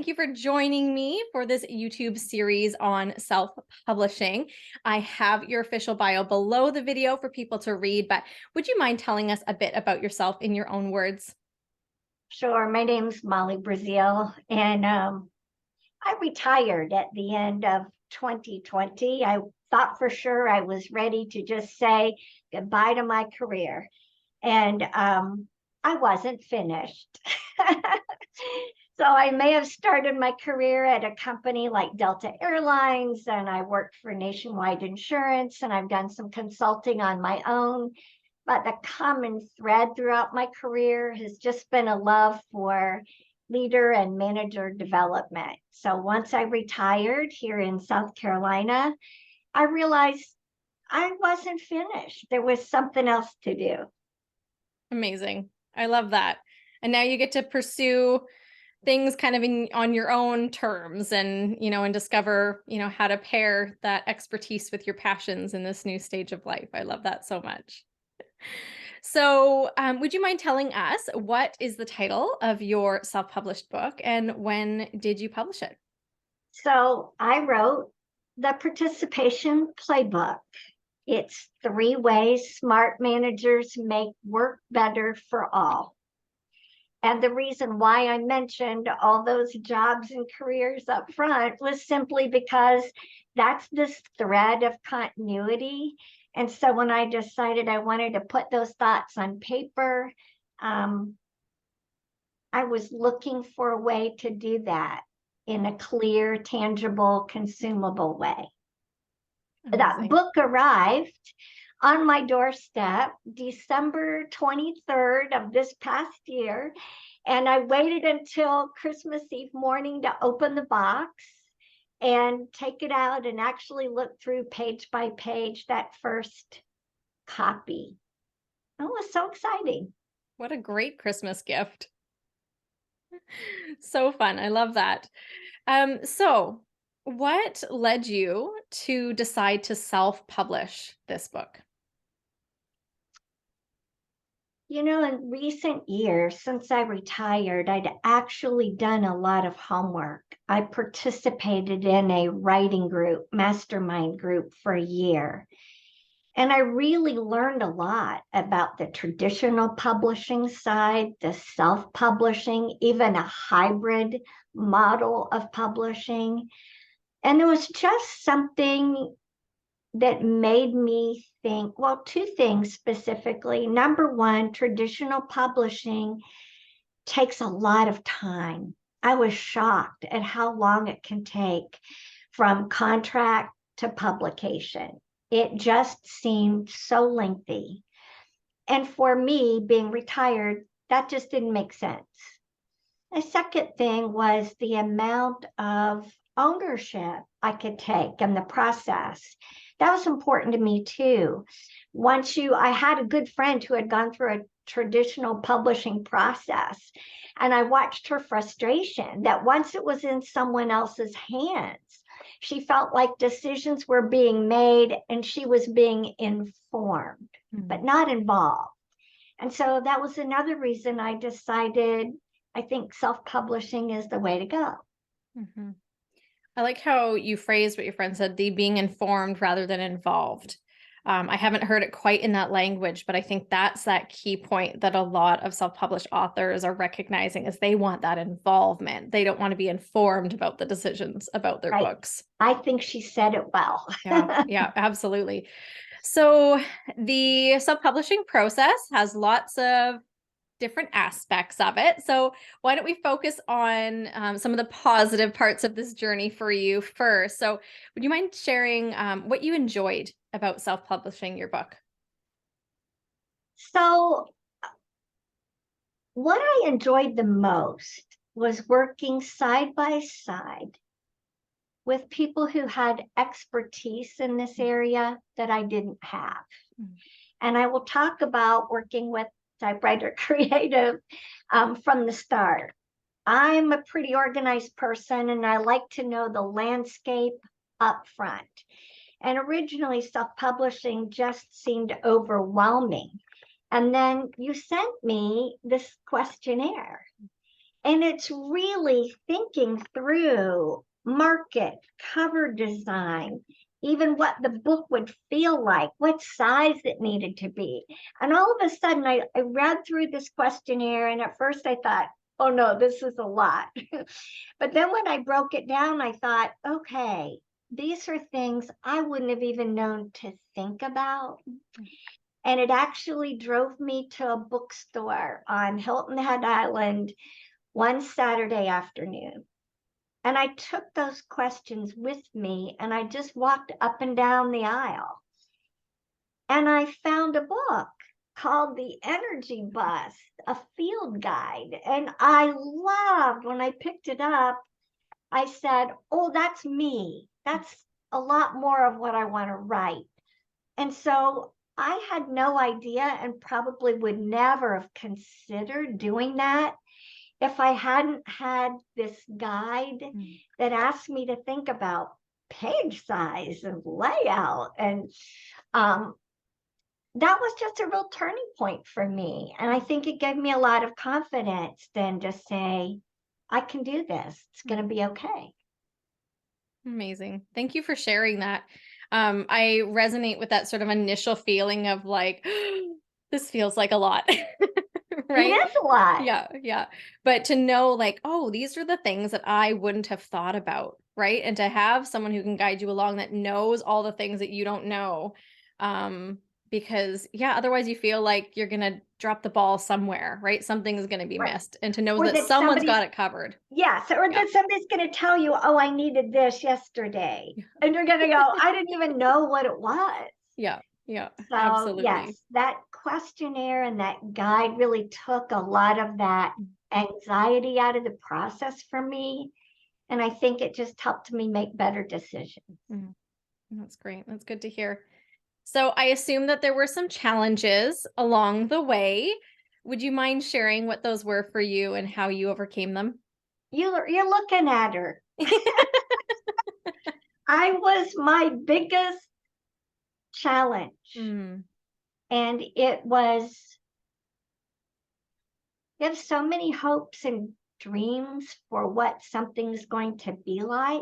Thank you for joining me for this YouTube series on self-publishing. I have your official bio below the video for people to read, but would you mind telling us a bit about yourself in your own words? Sure. My name's Molly Breazeale, and I retired at the end of 2020. I thought for sure I was ready to just say goodbye to my career, and I wasn't finished. So I may have started my career at a company like Delta Airlines, and I worked for Nationwide Insurance, and I've done some consulting on my own. But the common thread throughout my career has just been a love for leader and manager development. So once I retired here in South Carolina, I realized I wasn't finished. There was something else to do. Amazing. I love that. And now you get to pursue things kind of on your own terms and discover, how to pair that expertise with your passions in this new stage of life. I love that so much. So, would you mind telling us what is the title of your self-published book and when did you publish it? So I wrote the Participation Playbook. It's 3 ways smart managers make work better for all. And the reason why I mentioned all those jobs and careers up front was simply because that's this thread of continuity. And so when I decided I wanted to put those thoughts on paper, I was looking for a way to do that in a clear, tangible, consumable way. Amazing. That book arrived on my doorstep December 23rd of this past year. And I waited until Christmas Eve morning to open the box and take it out and actually look through page by page that first copy. It was so exciting. What a great Christmas gift. So fun. I love that. So what led you to decide to self-publish this book? In recent years, since I retired, I'd actually done a lot of homework. I participated in a writing group, mastermind group for a year. And I really learned a lot about the traditional publishing side, the self-publishing, even a hybrid model of publishing. And it was just something that made me think, well, 2 things specifically. Number one, traditional publishing takes a lot of time. I was shocked at how long it can take from contract to publication. It just seemed so lengthy. And for me, being retired, that just didn't make sense. The second thing was the amount of ownership I could take in the process. That was important to me too. I had a good friend who had gone through a traditional publishing process, and I watched her frustration that once it was in someone else's hands, she felt like decisions were being made and she was being informed, but not involved. And so that was another reason I decided I think self-publishing is the way to go. Mm-hmm. I like how you phrased what your friend said, the being informed rather than involved. I haven't heard it quite in that language, but I think that's that key point that a lot of self-published authors are recognizing is they want that involvement. They don't want to be informed about the decisions about their books. I think she said it well. Yeah, absolutely. So the self-publishing process has lots of different aspects of it. So why don't we focus on some of the positive parts of this journey for you first? So would you mind sharing what you enjoyed about self-publishing your book? So what I enjoyed the most was working side by side with people who had expertise in this area that I didn't have. And I will talk about working with Typewriter Creative from the start. I'm a pretty organized person and I like to know the landscape up front. And originally self-publishing just seemed overwhelming. And then you sent me this questionnaire And it's really thinking through market, cover design, even what the book would feel like, what size it needed to be. And all of a sudden, I read through this questionnaire, and at first I thought, oh no, this is a lot. But then when I broke it down, I thought, okay, these are things I wouldn't have even known to think about. And it actually drove me to a bookstore on Hilton Head Island one Saturday afternoon. And I took those questions with me and I just walked up and down the aisle. And I found a book called The Energy Bus, a field guide. And I loved when I picked it up, I said, oh, that's me. That's a lot more of what I want to write. And so I had no idea and probably would never have considered doing that if I hadn't had this guide that asked me to think about page size and layout. And that was just a real turning point for me. And I think it gave me a lot of confidence then to say, I can do this. It's going to be okay. Amazing. Thank you for sharing that. I resonate with that sort of initial feeling of like, this feels like a lot. Right? It is a lot. Yeah, yeah. But to know like, oh, these are the things that I wouldn't have thought about, right? And to have someone who can guide you along that knows all the things that you don't know. Because yeah, otherwise you feel like you're gonna drop the ball somewhere, right? Something's gonna be Right. missed. And to know Or that that someone's got somebody's, it covered. yes, or Yeah. that somebody's going to tell you, oh, I needed this yesterday. And you're going to go, I didn't even know what it was. Yeah, yeah, So absolutely. yes, that questionnaire and that guide really took a lot of that anxiety out of the process for me. And I think it just helped me make better decisions. That's great. That's good to hear. So I assume that there were some challenges along the way. Would you mind sharing what those were for you and how you overcame them? You're looking at her. I was my biggest challenge. And it was, you have so many hopes and dreams for what something's going to be like.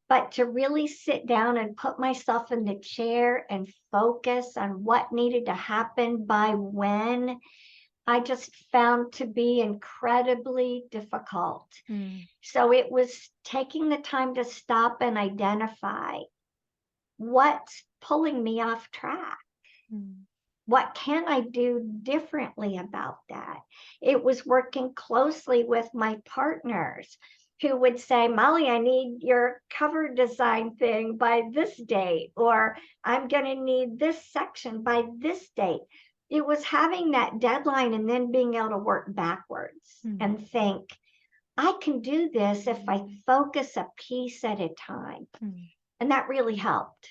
But to really sit down and put myself in the chair and focus on what needed to happen by when, I just found to be incredibly difficult. So it was taking the time to stop and identify what's pulling me off track. What can I do differently about that? It was working closely with my partners who would say, Molly, I need your cover design thing by this date, or I'm going to need this section by this date. It was having that deadline and then being able to work backwards and think, I can do this if I focus a piece at a time. And that really helped.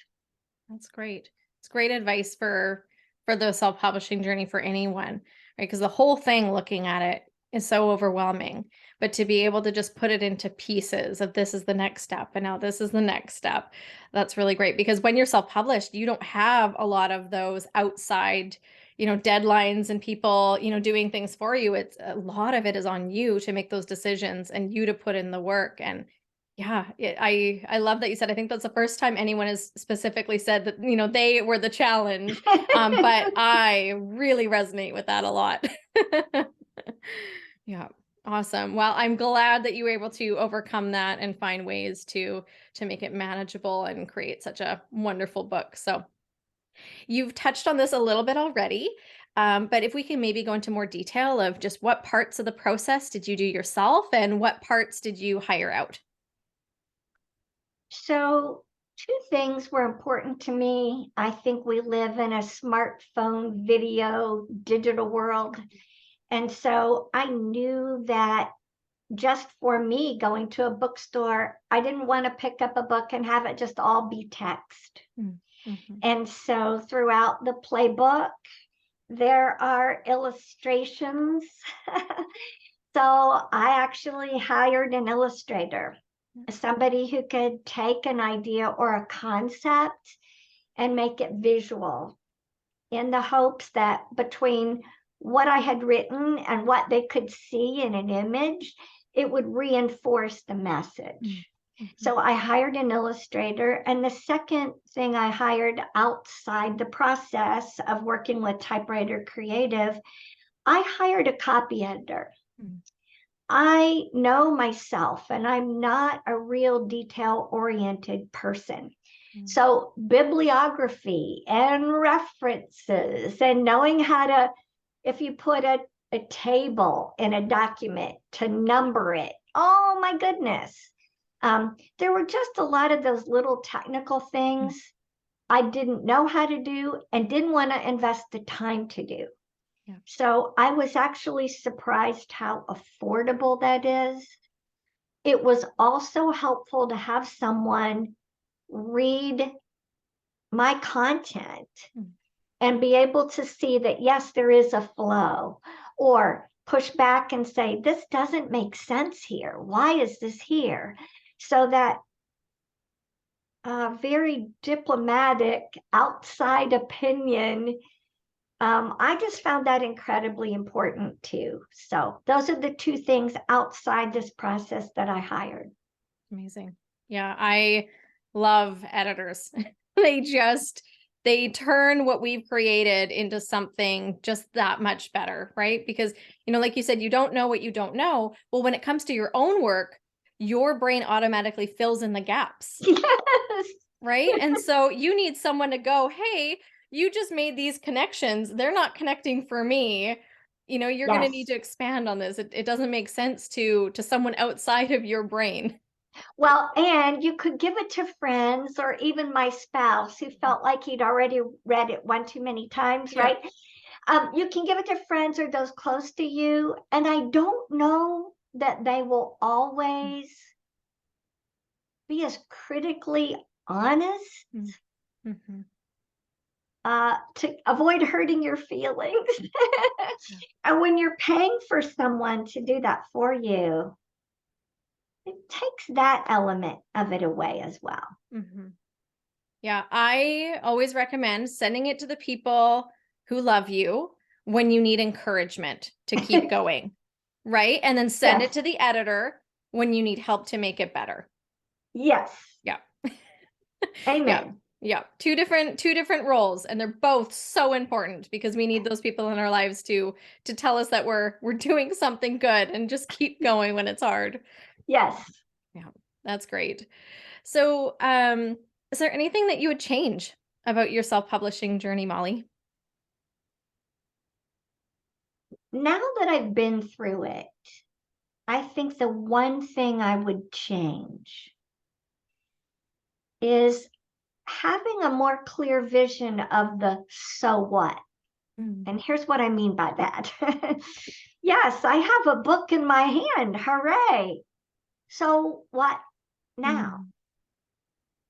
That's great. It's great advice for the self-publishing journey for anyone, right? Because the whole thing, looking at it, is so overwhelming. But to be able to just put it into pieces of this is the next step and now this is the next step, that's really great. Because when you're self-published, you don't have a lot of those outside, deadlines and people, doing things for you. It's a lot of it is on you to make those decisions and you to put in the work. And yeah, I love that you said, I think that's the first time anyone has specifically said that, they were the challenge. But I really resonate with that a lot. Yeah. Awesome. Well, I'm glad that you were able to overcome that and find ways to make it manageable and create such a wonderful book. So you've touched on this a little bit already, but if we can maybe go into more detail of just what parts of the process did you do yourself and what parts did you hire out? So, two things were important to me. I think we live in a smartphone, video, digital world. And so I knew that just for me going to a bookstore, I didn't want to pick up a book and have it just all be text. And so throughout the playbook, there are illustrations. So I actually hired an illustrator, somebody who could take an idea or a concept and make it visual, in the hopes that between what I had written and what they could see in an image, it would reinforce the message. So I hired an illustrator. And the second thing I hired outside the process of working with Typewriter Creative, I hired a copy editor. I know myself, and I'm not a real detail-oriented person. So bibliography and references and knowing how to, if you put a table in a document, to number it. Oh my goodness. There were just a lot of those little technical things I didn't know how to do and didn't want to invest the time to do. Yeah. So I was actually surprised how affordable that is. It was also helpful to have someone read my content and be able to see that, yes, there is a flow, or push back and say, this doesn't make sense here. Why is this here? So that very diplomatic outside opinion, I just found that incredibly important too. So those are the two things outside this process that I hired. Amazing. Yeah, I love editors. They turn what we've created into something just that much better, right? Because, like you said, you don't know what you don't know. Well, when it comes to your own work, your brain automatically fills in the gaps. Yes. Right? And so you need someone to go, hey, you just made these connections. They're not connecting for me. You're going to need to expand on this. It doesn't make sense to someone outside of your brain. Well, and you could give it to friends or even my spouse who felt like he'd already read it one too many times, right? You can give it to friends or those close to you. And I don't know that they will always be as critically honest to avoid hurting your feelings. And when you're paying for someone to do that for you, it takes that element of it away as well. Yeah, I always recommend sending it to the people who love you when you need encouragement to keep going, right? And then send it to the editor when you need help to make it better. Yes. Yeah. Amen. Yeah. Two different roles, and they're both so important because we need those people in our lives to tell us that we're doing something good and just keep going when it's hard. Yes. Yeah, that's great. So, is there anything that you would change about your self-publishing journey, Molly? Now that I've been through it, I think the one thing I would change is having a more clear vision of the so what. And here's what I mean by that. Yes, I have a book in my hand. Hooray. So what now?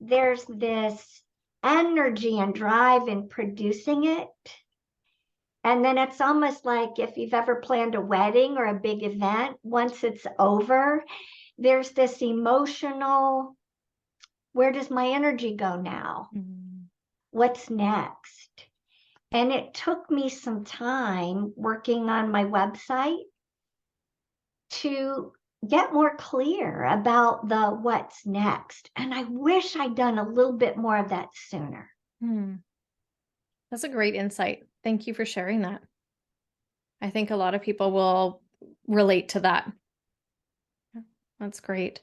There's this energy and drive in producing it. And then it's almost like if you've ever planned a wedding or a big event, once it's over, there's this emotional, where does my energy go now? What's next? And it took me some time working on my website to get more clear about the what's next. And I wish I'd done a little bit more of that sooner. That's a great insight. Thank you for sharing that. I think a lot of people will relate to that. That's great.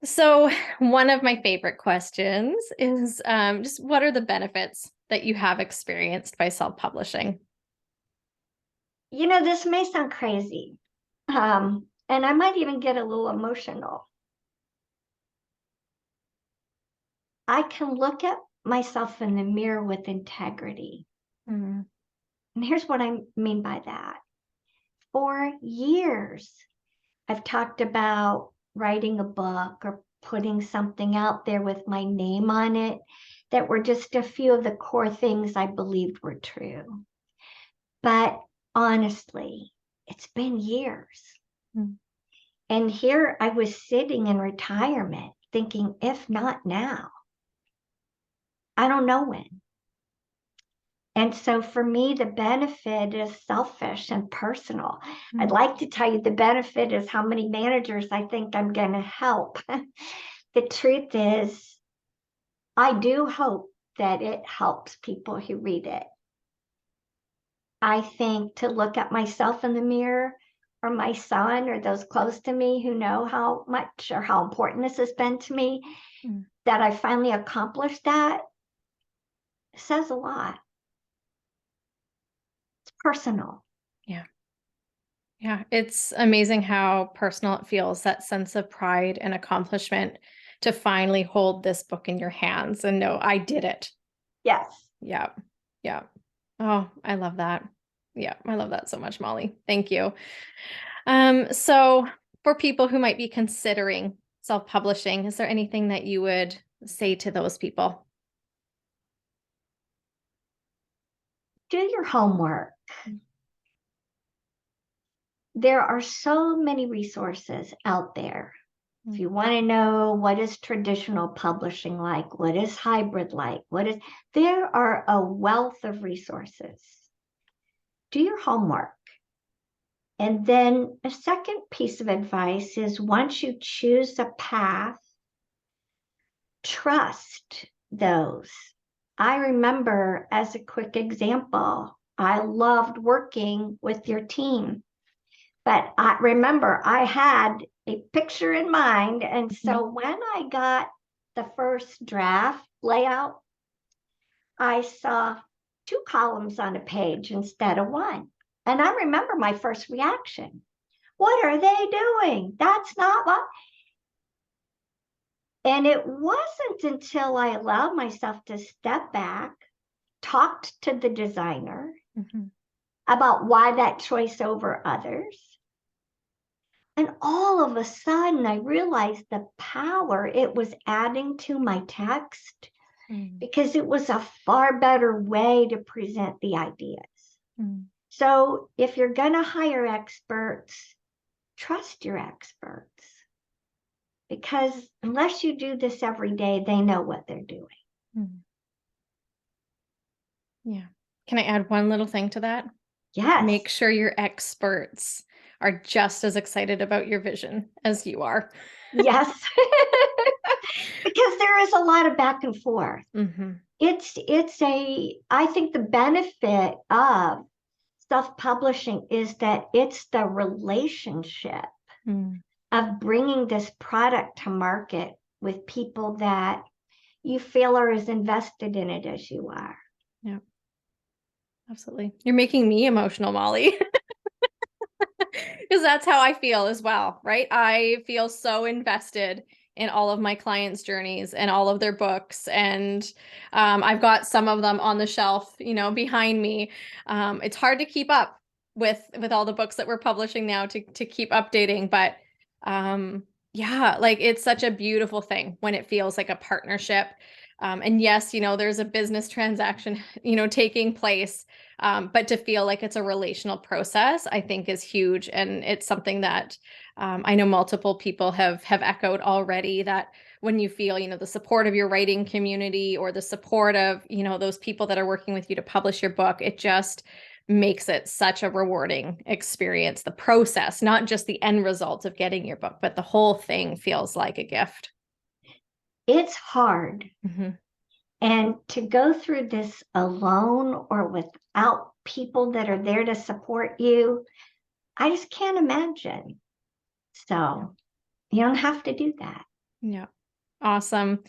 So one of my favorite questions is just what are the benefits that you have experienced by self-publishing? This may sound crazy, and I might even get a little emotional. I can look at myself in the mirror with integrity. And here's what I mean by that. For years, I've talked about writing a book or putting something out there with my name on it that were just a few of the core things I believed were true. But honestly, it's been years. And here I was sitting in retirement thinking, if not now, I don't know when. And so for me, the benefit is selfish and personal. I'd Mm. like to tell you the benefit is how many managers I think I'm going to help. The truth is, I do hope that it helps people who read it. I think to look at myself in the mirror, or my son, or those close to me who know how much or how important this has been to me, Mm. that I finally accomplished that, says a lot. It's personal. Yeah. Yeah. It's amazing how personal it feels, that sense of pride and accomplishment to finally hold this book in your hands and know I did it. Yes. Yeah. Yeah. Oh, I love that. Yeah, I love that so much, Molly. Thank you. So for people who might be considering self-publishing, is there anything that you would say to those people? Do your homework. There are so many resources out there. If you want to know what is traditional publishing like, what is hybrid like, there are a wealth of resources. Do your homework. And then a second piece of advice is once you choose a path, trust those. I remember, as a quick example, I loved working with your team. But I remember I had a picture in mind. And so when I got the first draft layout, I saw 2 columns on a page instead of one. And I remember my first reaction. What are they doing? That's not what. And it wasn't until I allowed myself to step back, talked to the designer about why that choice over others. And all of a sudden, I realized the power it was adding to my text because it was a far better way to present the ideas. So if you're going to hire experts, trust your experts. Because unless you do this every day, they know what they're doing. Yeah. Can I add one little thing to that? Yes. Make sure your experts are just as excited about your vision as you are. Yes. Because there is a lot of back and forth. I think the benefit of self-publishing is that it's the relationship of bringing this product to market with people that you feel are as invested in it as you are. Yeah, absolutely. You're making me emotional, Molly. Because that's how I feel as well, right? I feel so invested in all of my clients' journeys and all of their books. And I've got some of them on the shelf, behind me. It's hard to keep up with all the books that we're publishing now to keep updating. But yeah, like it's such a beautiful thing when it feels like a partnership. And yes, there's a business transaction, taking place. But to feel like it's a relational process, I think is huge. And it's something that I know multiple people have echoed already, that when you feel, the support of your writing community or the support of, those people that are working with you to publish your book, it just makes it such a rewarding experience. The process, not just the end result of getting your book, but the whole thing feels like a gift. It's hard. And to go through this alone or without people that are there to support you, I just can't imagine. So you don't have to do that. Yeah. Awesome.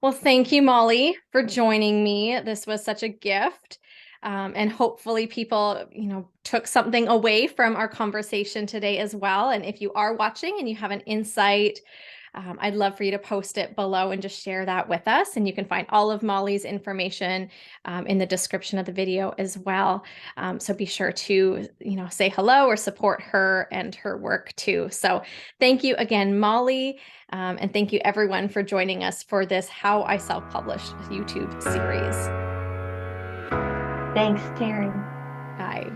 Well, thank you, Molly, for joining me. This was such a gift. And hopefully people, took something away from our conversation today as well. And if you are watching and you have an insight, I'd love for you to post it below and just share that with us. And you can find all of Molly's information in the description of the video as well. So be sure to, say hello or support her and her work too. So thank you again, Molly. And thank you everyone for joining us for this How I Self-Published YouTube series. Thanks, Taryn. Bye.